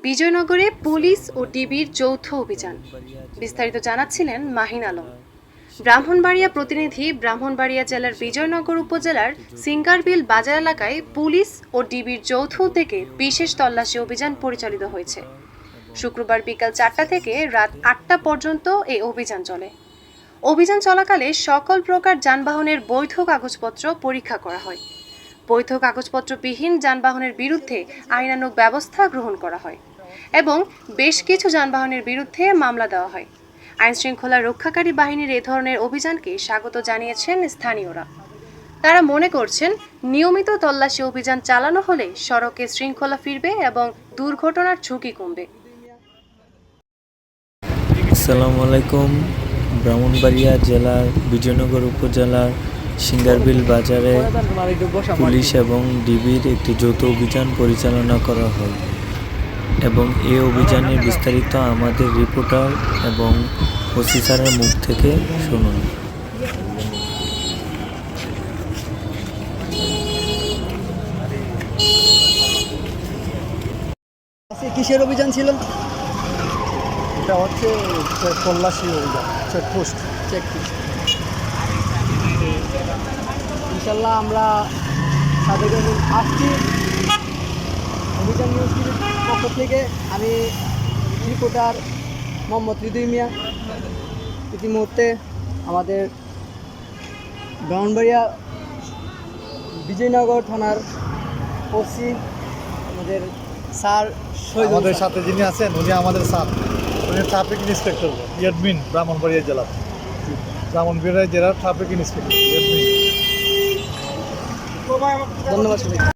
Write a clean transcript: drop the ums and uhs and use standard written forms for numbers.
বিজয়নগরে police ও ডিবির যৌথ অভিযান। বিস্তারিত জানাচ্ছিলেন মাহিন আলম। ব্রাহ্মণবাড়িয়া প্রতিনিধি। ব্রাহ্মণবাড়িয়া জেলার বিজয়নগর উপজেলার সিঙ্গারবিল বাজার এলাকায় পুলিশ ও ডিবির যৌথ উদ্যোগে বিশেষ তল্লাশি অভিযান পরিচালিত হয়েছে। শুক্রবার বিকাল 4টা থেকে রাত 8টা পর্যন্ত এই অভিযান চলে। অভিযান চলাকালে সকল প্রকার যানবাহনের বৈধ কাগজপত্র পরীক্ষা করা হয়। বৈধ কাগজপত্রবিহীন যানবাহনের বিরুদ্ধে আইনানুগ ব্যবস্থা গ্রহণ করা হয় এবং বেশ কিছু যানবাহনের বিরুদ্ধে মামলা দেওয়া হয়। আইনশৃঙ্খলা রক্ষাকারী বাহিনীর এ ধরনের অভিযানকে স্বাগত জানিয়েছেন স্থানীয়রা। তারা মনে করছেন, নিয়মিত তল্লাশি অভিযান চালানো হলে সড়কে শৃঙ্খলা ফিরবে এবং দুর্ঘটনার ঝুঁকি কমবে। আসসালামু আলাইকুম। ব্রাহ্মণবাড়িয়া জেলার বিজয়নগর উপজেলার সিঙ্গারবিল বাজারে পুলিশ এবং ডিবির একটি যৌথ অভিযান পরিচালনা করা হয় এবং এই অভিযানের বিস্তারিত আমাদের রিপোর্টার এবং ওসি স্যারের মুখ থেকে শুনুন। কিসের অভিযান ছিল? এটা হচ্ছে তল্লাশি অভিযান, চেকপোস্ট। ইনশাল্লাহ আমরা সাথে আসছি অভিযান নিউজটির পক্ষ থেকে। আমি রিপোর্টার মোহাম্মদ হৃদয় মিয়া। ইতিমধ্যে আমাদের ব্রাহ্মণবাড়িয়া বিজয়নগর থানার ওসি আমাদের স্যার আমাদের সাথে যিনি আছেন উনি আমাদের স্যার, উনি ট্রাফিক ইন্সপেক্টর অ্যাডমিন ব্রাহ্মণবাড়িয়া জেলার ট্রাফিক ইন্সপেক্টর। ধন্যবাদ।